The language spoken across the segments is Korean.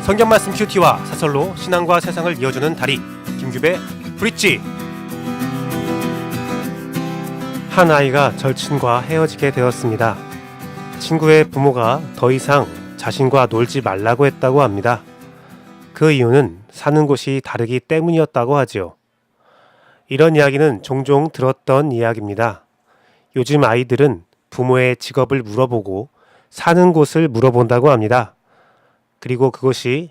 성경 말씀 큐티와 사설로 신앙과 세상을 이어주는 다리 김규배 브릿지. 한 아이가 절친과 헤어지게 되었습니다. 친구의 부모가 더 이상 자신과 놀지 말라고 했다고 합니다. 그 이유는 사는 곳이 다르기 때문이었다고 하지요. 이런 이야기는 종종 들었던 이야기입니다. 요즘 아이들은 부모의 직업을 물어보고 사는 곳을 물어본다고 합니다. 그리고 그것이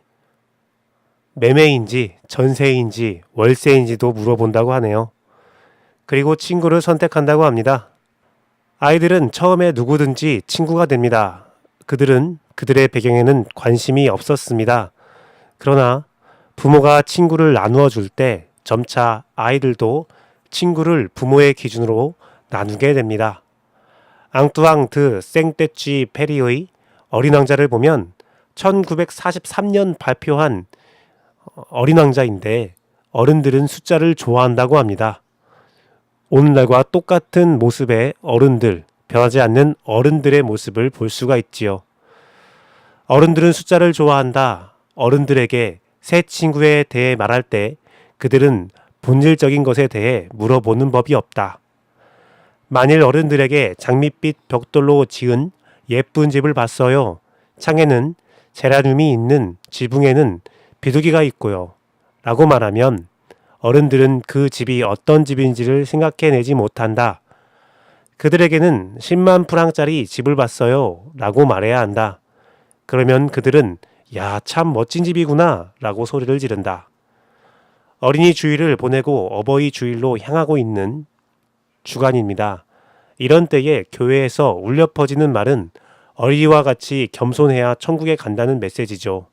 매매인지 전세인지 월세인지도 물어본다고 하네요. 그리고 친구를 선택한다고 합니다. 아이들은 처음에 누구든지 친구가 됩니다. 그들은 그들의 배경에는 관심이 없었습니다. 그러나 부모가 친구를 나누어 줄 때 점차 아이들도 친구를 부모의 기준으로 나누게 됩니다. 앙뚜앙 드 생떼쥐 페리의 어린 왕자를 보면 1943년 발표한 어린 왕자인데 어른들은 숫자를 좋아한다고 합니다. 오늘날과 똑같은 모습의 어른들, 변하지 않는 어른들의 모습을 볼 수가 있지요. 어른들은 숫자를 좋아한다. 어른들에게 새 친구에 대해 말할 때 그들은 본질적인 것에 대해 물어보는 법이 없다. 만일 어른들에게 장밋빛 벽돌로 지은 예쁜 집을 봤어요. 창에는 제라늄이 있는 지붕에는 비둘기가 있고요. 라고 말하면 어른들은 그 집이 어떤 집인지를 생각해내지 못한다. 그들에게는 10만 프랑짜리 집을 봤어요. 라고 말해야 한다. 그러면 그들은 야, 참 멋진 집이구나 라고 소리를 지른다. 어린이 주일을 보내고 어버이 주일로 향하고 있는 주간입니다. 이런 때에 교회에서 울려 퍼지는 말은 어린이와 같이 겸손해야 천국에 간다는 메시지죠.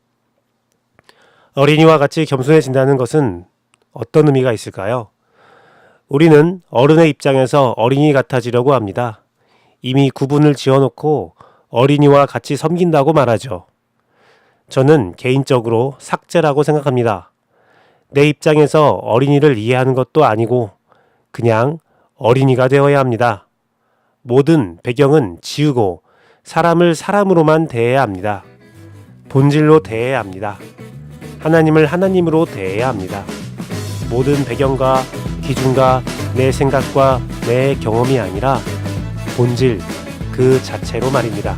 어린이와 같이 겸손해진다는 것은 어떤 의미가 있을까요? 우리는 어른의 입장에서 어린이 같아지려고 합니다. 이미 구분을 지어놓고 어린이와 같이 섬긴다고 말하죠. 저는 개인적으로 삭제라고 생각합니다. 내 입장에서 어린이를 이해하는 것도 아니고 그냥 어린이가 되어야 합니다. 모든 배경은 지우고 사람을 사람으로만 대해야 합니다. 본질로 대해야 합니다. 하나님을 하나님으로 대해야 합니다. 모든 배경과 기준과 내 생각과 내 경험이 아니라 본질 그 자체로 말입니다.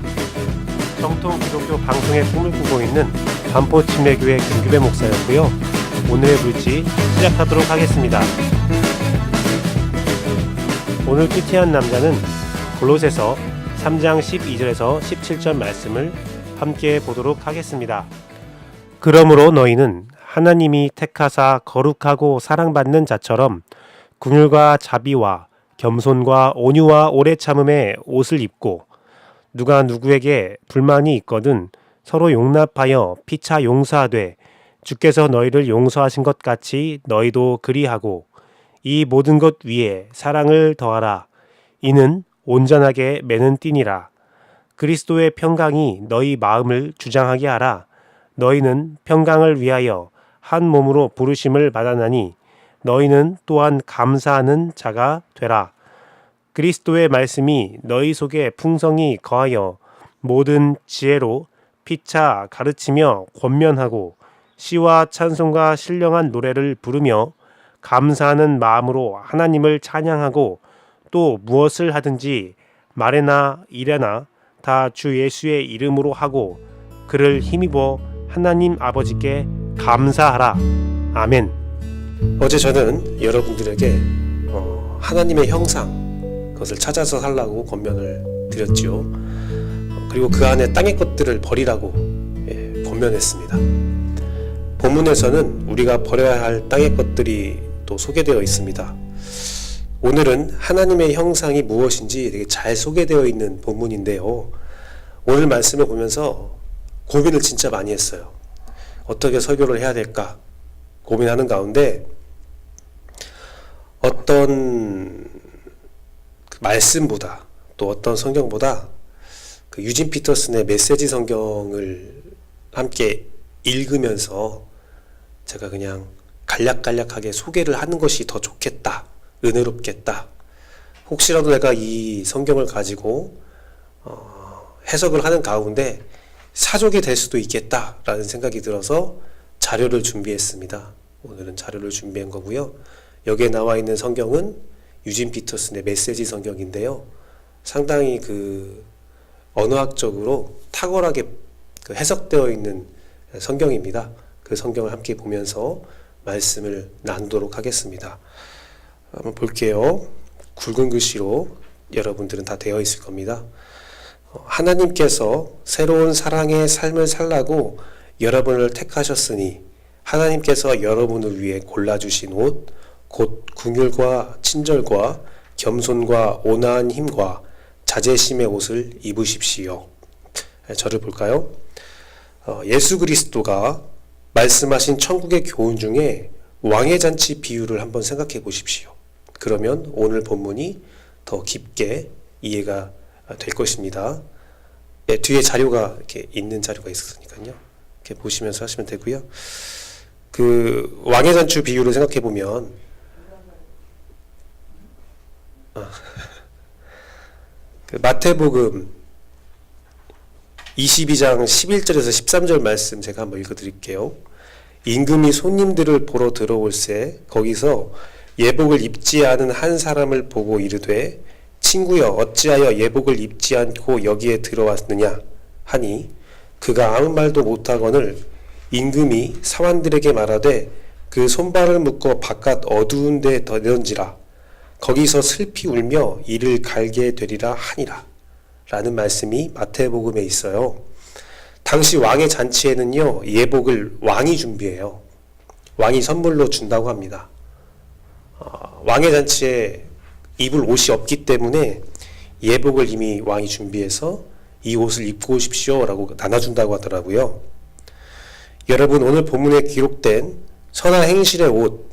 정통 기독교 방송의 꿈을 꾸고 있는 반포침례교회 김규배 목사였고요. 오늘의 브릿지 시작하도록 하겠습니다. 오늘 큐티한 남자는 골로새서 3장 12절에서 17절 말씀을 함께 보도록 하겠습니다. 그러므로 너희는 하나님이 택하사 거룩하고 사랑받는 자처럼 긍휼과 자비와 겸손과 온유와 오래 참음의 옷을 입고 누가 누구에게 불만이 있거든 서로 용납하여 피차 용서하되 주께서 너희를 용서하신 것 같이 너희도 그리하고 이 모든 것 위에 사랑을 더하라. 이는 온전하게 매는 띠니라. 그리스도의 평강이 너희 마음을 주장하게 하라. 너희는 평강을 위하여 한 몸으로 부르심을 받았나니 너희는 또한 감사하는 자가 되라. 그리스도의 말씀이 너희 속에 풍성히 거하여 모든 지혜로 피차 가르치며 권면하고 시와 찬송과 신령한 노래를 부르며 감사하는 마음으로 하나님을 찬양하고 또 무엇을 하든지 말에나 일에나 다 주 예수의 이름으로 하고 그를 힘입어 하나님 아버지께 감사하라. 아멘. 어제 저는 여러분들에게 하나님의 형상 그것을 찾아서 살라고 권면을 드렸지요. 그리고 그 안에 땅의 것들을 버리라고 권면했습니다. 본문에서는 우리가 버려야 할 땅의 것들이 또 소개되어 있습니다. 오늘은 하나님의 형상이 무엇인지 되게 잘 소개되어 있는 본문인데요. 오늘 말씀을 보면서 고민을 진짜 많이 했어요. 어떻게 설교를 해야 될까 고민하는 가운데 어떤 말씀보다 또 어떤 성경보다 그 유진 피터슨의 메시지 성경을 함께 읽으면서 제가 그냥 간략간략하게 소개를 하는 것이 더 좋겠다, 은혜롭겠다. 혹시라도 내가 이 성경을 가지고 해석을 하는 가운데 사족이 될 수도 있겠다라는 생각이 들어서 자료를 준비했습니다. 오늘은 자료를 준비한 거고요. 여기에 나와 있는 성경은 유진 피터슨의 메시지 성경인데요. 상당히 언어학적으로 탁월하게 해석되어 있는 성경입니다. 그 성경을 함께 보면서 말씀을 나누도록 하겠습니다. 한번 볼게요. 굵은 글씨로 여러분들은 다 되어 있을 겁니다. 하나님께서 새로운 사랑의 삶을 살라고 여러분을 택하셨으니 하나님께서 여러분을 위해 골라주신 옷, 곧 긍휼과 친절과 겸손과 온화한 힘과 자제심의 옷을 입으십시오. 저를 볼까요? 예수 그리스도가 말씀하신 천국의 교훈 중에 왕의 잔치 비유를 한번 생각해 보십시오. 그러면 오늘 본문이 더 깊게 이해가 될 것입니다. 네, 뒤에 자료가 이렇게 있는 자료가 있었으니까요. 이렇게 보시면서 하시면 되고요. 왕의 잔치 비유를 생각해 보면 마태복음 22장 11절에서 13절 말씀 제가 한번 읽어드릴게요. 임금이 손님들을 보러 들어올새 거기서 예복을 입지 않은 한 사람을 보고 이르되 친구여 어찌하여 예복을 입지 않고 여기에 들어왔느냐 하니 그가 아무 말도 못하거늘 임금이 사환들에게 말하되 그 손발을 묶어 바깥 어두운 데 내던지라 거기서 슬피 울며 이를 갈게 되리라 하니라 라는 말씀이 마태복음에 있어요. 당시 왕의 잔치에는요 예복을 왕이 준비해요. 왕이 선물로 준다고 합니다. 왕의 잔치에 입을 옷이 없기 때문에 예복을 이미 왕이 준비해서 이 옷을 입고 오십시오 라고 나눠준다고 하더라고요. 여러분 오늘 본문에 기록된 선한 행실의 옷,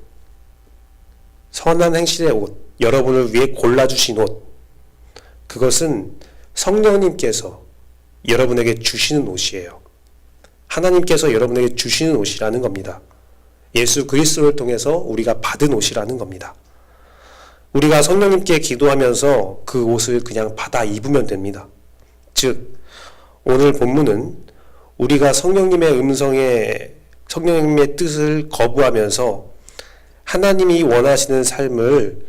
여러분을 위해 골라주신 옷, 그것은 성령님께서 여러분에게 주시는 옷이에요. 하나님께서 여러분에게 주시는 옷이라는 겁니다. 예수 그리스도를 통해서 우리가 받은 옷이라는 겁니다. 우리가 성령님께 기도하면서 그 옷을 그냥 받아 입으면 됩니다. 즉 오늘 본문은 우리가 성령님의 뜻을 거부하면서 하나님이 원하시는 삶을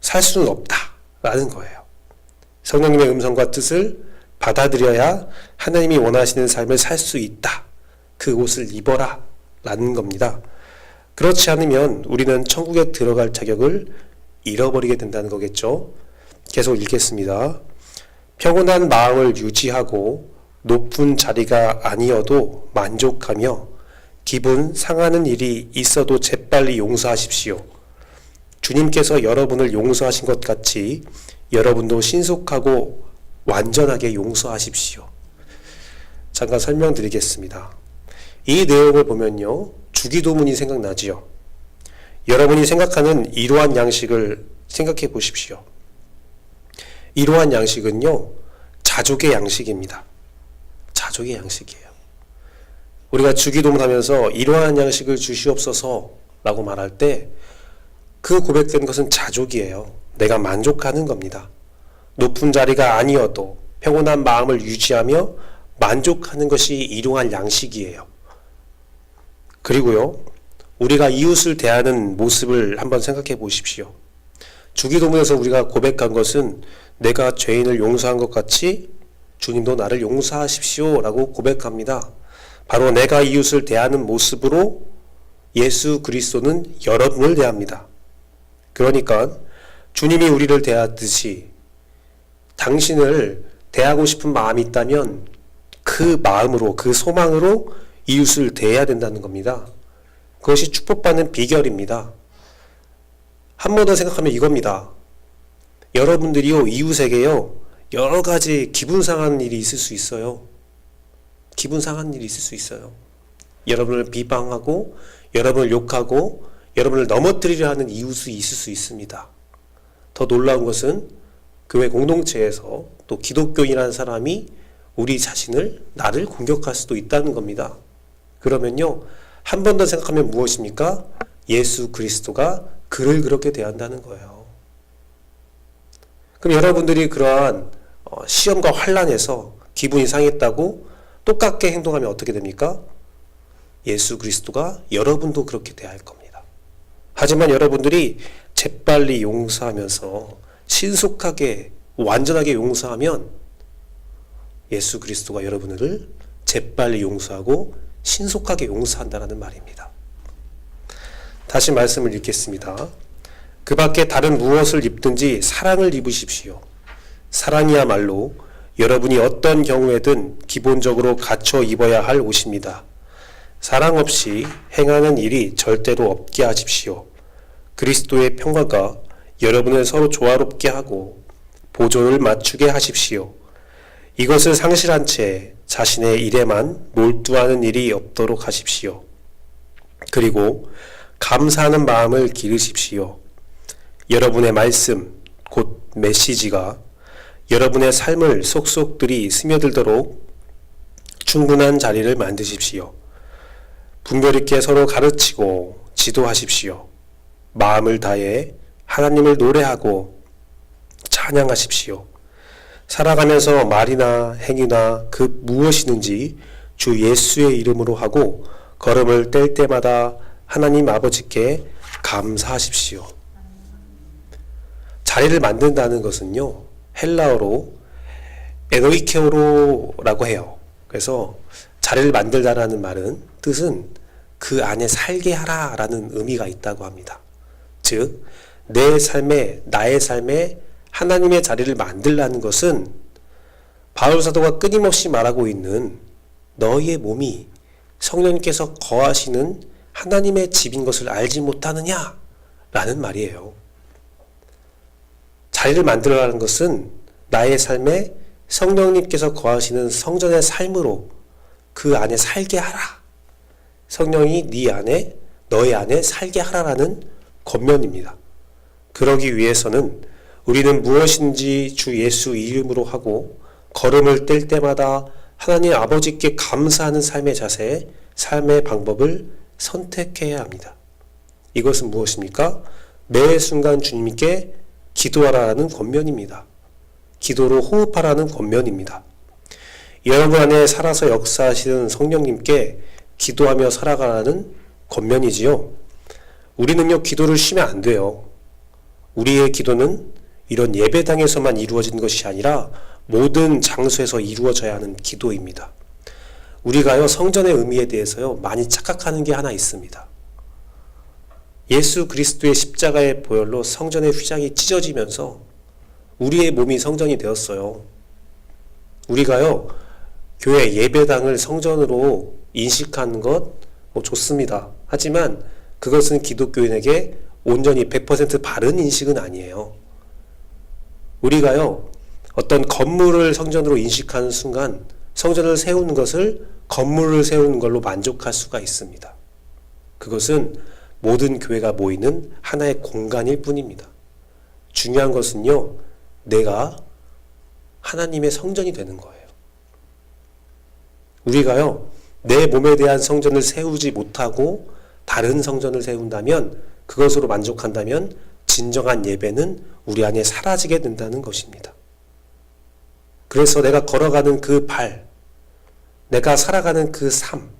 살 수는 없다라는 거예요. 성령님의 음성과 뜻을 받아들여야 하나님이 원하시는 삶을 살 수 있다. 그 옷을 입어라 라는 겁니다. 그렇지 않으면 우리는 천국에 들어갈 자격을 잃어버리게 된다는 거겠죠. 계속 읽겠습니다. 평온한 마음을 유지하고 높은 자리가 아니어도 만족하며 기분 상하는 일이 있어도 재빨리 용서하십시오. 주님께서 여러분을 용서하신 것 같이 여러분도 신속하고 완전하게 용서하십시오. 잠깐 설명드리겠습니다. 이 내용을 보면요. 주기도문이 생각나지요. 여러분이 생각하는 이러한 양식을 생각해 보십시오. 이러한 양식은요. 자족의 양식입니다. 자족의 양식이에요. 우리가 주기도문 하면서 이러한 양식을 주시옵소서 라고 말할 때 그 고백된 것은 자족이에요. 내가 만족하는 겁니다. 높은 자리가 아니어도 평온한 마음을 유지하며 만족하는 것이 이러한 양식이에요. 그리고요, 우리가 이웃을 대하는 모습을 한번 생각해 보십시오. 주기도문에서 우리가 고백한 것은 내가 죄인을 용서한 것 같이 주님도 나를 용서하십시오 라고 고백합니다. 바로 내가 이웃을 대하는 모습으로 예수 그리스도는 여러분을 대합니다. 그러니까 주님이 우리를 대하듯이 당신을 대하고 싶은 마음이 있다면 그 마음으로, 그 소망으로 이웃을 대해야 된다는 겁니다. 그것이 축복받는 비결입니다. 한 번 더 생각하면 이겁니다. 여러분들이요, 이웃에게요, 여러 가지 기분 상한 일이 있을 수 있어요. 기분 상한 일이 있을 수 있어요. 여러분을 비방하고, 여러분을 욕하고, 여러분을 넘어뜨리려 하는 이웃이 있을 수 있습니다. 더 놀라운 것은 교회 공동체에서 또 기독교인이라는 사람이 우리 자신을, 나를 공격할 수도 있다는 겁니다. 그러면요, 한 번 더 생각하면 무엇입니까? 예수 그리스도가 그를 그렇게 대한다는 거예요. 그럼 여러분들이 그러한 시험과 환난에서 기분이 상했다고 똑같게 행동하면 어떻게 됩니까? 예수 그리스도가 여러분도 그렇게 대할 겁니다. 하지만 여러분들이 재빨리 용서하면서 신속하게 완전하게 용서하면 예수 그리스도가 여러분을 재빨리 용서하고 신속하게 용서한다는 말입니다. 다시 말씀을 읽겠습니다. 그 밖에 다른 무엇을 입든지 사랑을 입으십시오. 사랑이야말로 여러분이 어떤 경우에든 기본적으로 갖춰 입어야 할 옷입니다. 사랑 없이 행하는 일이 절대로 없게 하십시오. 그리스도의 평화가 여러분을 서로 조화롭게 하고 보조를 맞추게 하십시오. 이것을 상실한 채 자신의 일에만 몰두하는 일이 없도록 하십시오. 그리고 감사하는 마음을 기르십시오. 여러분의 말씀, 곧 메시지가 여러분의 삶을 속속들이 스며들도록 충분한 자리를 만드십시오. 분별 있게 서로 가르치고 지도하십시오. 마음을 다해 하나님을 노래하고 찬양하십시오. 살아가면서 말이나 행위나 그 무엇이든지 주 예수의 이름으로 하고 걸음을 뗄 때마다 하나님 아버지께 감사하십시오. 자리를 만든다는 것은요, 헬라어로 에노이케오로라고 해요. 그래서 자리를 만들다라는 말은 뜻은 그 안에 살게 하라라는 의미가 있다고 합니다. 즉, 내 삶에, 나의 삶에 하나님의 자리를 만들라는 것은 바울 사도가 끊임없이 말하고 있는 너희의 몸이 성령님께서 거하시는 하나님의 집인 것을 알지 못하느냐? 라는 말이에요. 자리를 만들어라는 것은 나의 삶에 성령님께서 거하시는 성전의 삶으로 그 안에 살게 하라. 성령이 네 안에, 너의 안에 살게 하라라는 권면입니다. 그러기 위해서는 우리는 무엇인지 주 예수 이름으로 하고 걸음을 뗄 때마다 하나님 아버지께 감사하는 삶의 자세, 삶의 방법을 선택해야 합니다. 이것은 무엇입니까? 매 순간 주님께 기도하라는 권면입니다. 기도로 호흡하라는 권면입니다. 여러분 안에 살아서 역사하시는 성령님께 기도하며 살아가라는 권면이지요. 우리는요, 기도를 쉬면 안 돼요. 우리의 기도는 이런 예배당에서만 이루어지는 것이 아니라 모든 장소에서 이루어져야 하는 기도입니다. 우리가요, 성전의 의미에 대해서요, 많이 착각하는 게 하나 있습니다. 예수 그리스도의 십자가의 보혈로 성전의 휘장이 찢어지면서 우리의 몸이 성전이 되었어요. 우리가요, 교회 예배당을 성전으로 인식하는 것 좋습니다. 하지만 그것은 기독교인에게 온전히 100% 바른 인식은 아니에요. 우리가요, 어떤 건물을 성전으로 인식하는 순간 성전을 세우는 것을 건물을 세우는 걸로 만족할 수가 있습니다. 그것은 모든 교회가 모이는 하나의 공간일 뿐입니다. 중요한 것은요, 내가 하나님의 성전이 되는 거예요. 우리가요, 내 몸에 대한 성전을 세우지 못하고 다른 성전을 세운다면, 그것으로 만족한다면 진정한 예배는 우리 안에 사라지게 된다는 것입니다. 그래서 내가 걸어가는 그 발, 내가 살아가는 그 삶,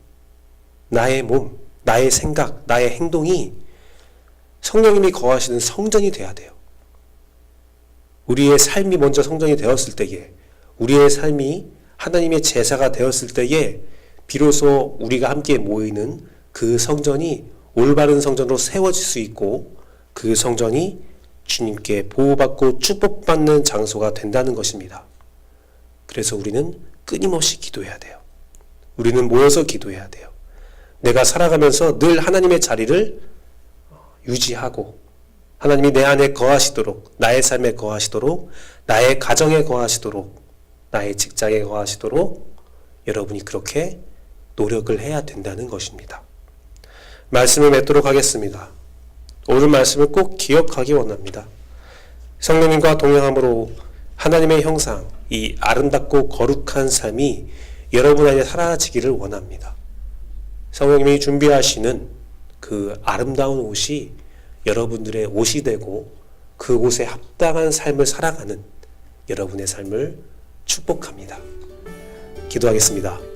나의 몸, 나의 생각, 나의 행동이 성령님이 거하시는 성전이 돼야 돼요. 우리의 삶이 먼저 성전이 되었을 때에, 우리의 삶이 하나님의 제사가 되었을 때에 비로소 우리가 함께 모이는 그 성전이 올바른 성전으로 세워질 수 있고, 그 성전이 주님께 보호받고 축복받는 장소가 된다는 것입니다. 그래서 우리는 끊임없이 기도해야 돼요. 우리는 모여서 기도해야 돼요. 내가 살아가면서 늘 하나님의 자리를 유지하고 하나님이 내 안에 거하시도록, 나의 삶에 거하시도록, 나의 가정에 거하시도록, 나의 직장에 거하시도록 여러분이 그렇게 노력을 해야 된다는 것입니다. 말씀을 맺도록 하겠습니다. 오늘 말씀을 꼭 기억하기 원합니다. 성령님과 동행함으로 하나님의 형상, 이 아름답고 거룩한 삶이 여러분 안에 사라지기를 원합니다. 성령님이 준비하시는 그 아름다운 옷이 여러분들의 옷이 되고 그 옷에 합당한 삶을 살아가는 여러분의 삶을 축복합니다. 기도하겠습니다.